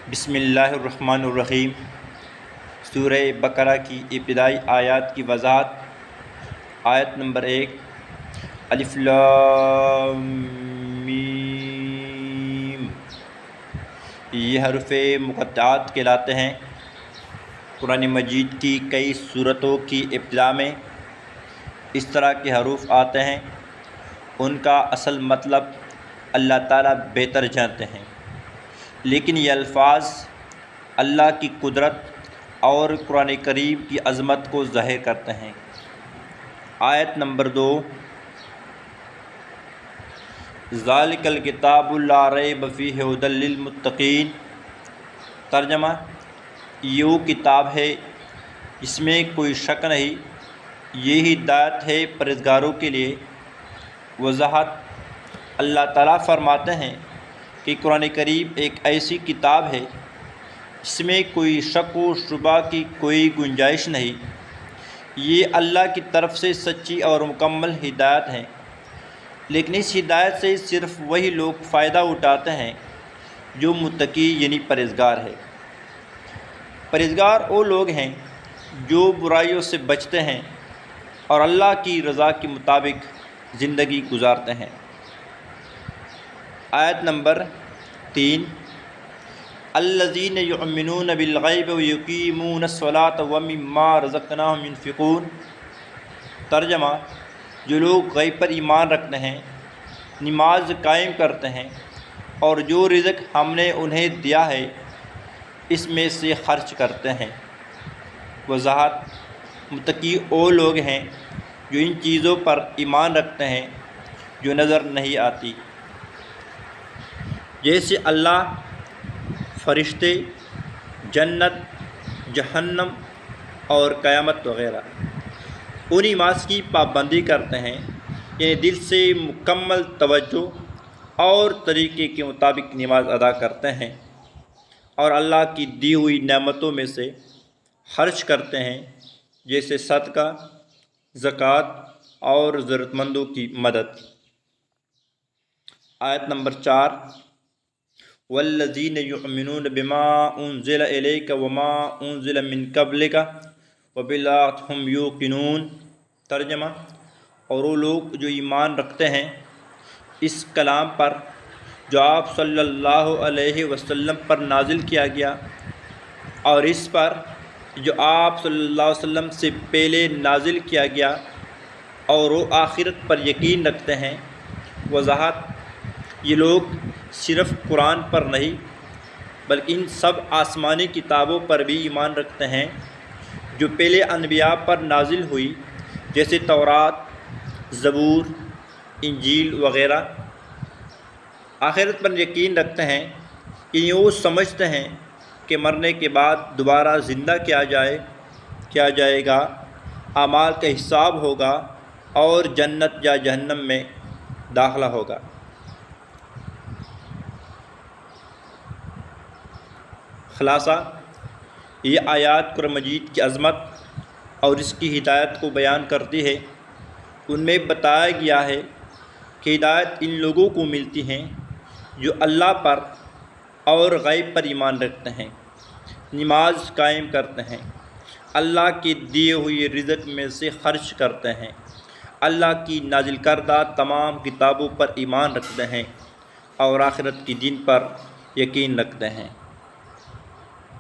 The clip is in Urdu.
بسم اللہ الرحمن الرحیم۔ سورہ بقرہ کی ابتدائی آیات کی وضاحت۔ آیت نمبر 1، الف لام میم، یہ حروف مقطعات کہلاتے ہیں۔ قرآن مجید کی کئی سورتوں کی ابتدا میں اس طرح کے حروف آتے ہیں۔ ان کا اصل مطلب اللہ تعالیٰ بہتر جانتے ہیں، لیکن یہ الفاظ اللہ کی قدرت اور قرآن کریم کی عظمت کو ظاہر کرتے ہیں۔ آیت نمبر 2، ذالک الکتاب لا ریب فیہ ھدی للمتقین۔ ترجمہ، یہ وہ کتاب ہے جس میں کوئی شک نہیں، یہ ہدایت ہے پرہیزگاروں کے لیے۔ وضاحت، اللہ تعالیٰ فرماتے ہیں کہ قرآن کریم ایک ایسی کتاب ہے جس میں کوئی شک و شبہ کی کوئی گنجائش نہیں۔ یہ اللہ کی طرف سے سچی اور مکمل ہدایت ہے، لیکن اس ہدایت سے صرف وہی لوگ فائدہ اٹھاتے ہیں جو متقی یعنی پرہیزگار ہے۔ پرہیزگار وہ لوگ ہیں جو برائیوں سے بچتے ہیں اور اللہ کی رضا کے مطابق زندگی گزارتے ہیں۔ آیت نمبر 3، الذین یؤمنون بالغیب ویقیمون الصلاۃ ومما رزقناہم ینفقون۔ ترجمہ، جو لوگ غیب پر ایمان رکھتے ہیں، نماز قائم کرتے ہیں اور جو رزق ہم نے انہیں دیا ہے اس میں سے خرچ کرتے ہیں۔ وضاحت، متقی وہ لوگ ہیں جو ان چیزوں پر ایمان رکھتے ہیں جو نظر نہیں آتی، جیسے اللہ، فرشتے، جنت، جہنم اور قیامت وغیرہ۔ وہ نماز کی پابندی کرتے ہیں، یعنی دل سے مکمل توجہ اور طریقے کے مطابق نماز ادا کرتے ہیں اور اللہ کی دی ہوئی نعمتوں میں سے خرچ کرتے ہیں، جیسے صدقہ، زکوٰۃ اور ضرورت مندوں کی مدد۔ آیت نمبر 4، والذین یؤمنون بما انزل الیک وما انزل من قبلک وبالآخرۃ ھم یوقنون۔ ترجمہ، اور وہ لوگ جو ایمان رکھتے ہیں اس کلام پر جو آپ صلی اللہ علیہ وسلم پر نازل کیا گیا اور اس پر جو آپ صلی اللہ علیہ وسلم سے پہلے نازل کیا گیا، اور وہ آخرت پر یقین رکھتے ہیں۔ وضاحت، یہ لوگ صرف قرآن پر نہیں بلکہ ان سب آسمانی کتابوں پر بھی ایمان رکھتے ہیں جو پہلے انبیاء پر نازل ہوئی، جیسے تورات، زبور، انجیل وغیرہ۔ آخرت پر یقین رکھتے ہیں کہ وہ سمجھتے ہیں کہ مرنے کے بعد دوبارہ زندہ کیا جائے گا، اعمال کا حساب ہوگا اور جنت یا جہنم میں داخلہ ہوگا۔ خلاصہ، یہ آیات قرآن مجید کی عظمت اور اس کی ہدایت کو بیان کرتی ہے۔ ان میں بتایا گیا ہے کہ ہدایت ان لوگوں کو ملتی ہیں جو اللہ پر اور غیب پر ایمان رکھتے ہیں، نماز قائم کرتے ہیں، اللہ کی دیے ہوئی رزق میں سے خرچ کرتے ہیں، اللہ کی نازل کردہ تمام کتابوں پر ایمان رکھتے ہیں اور آخرت کے دن پر یقین رکھتے ہیں۔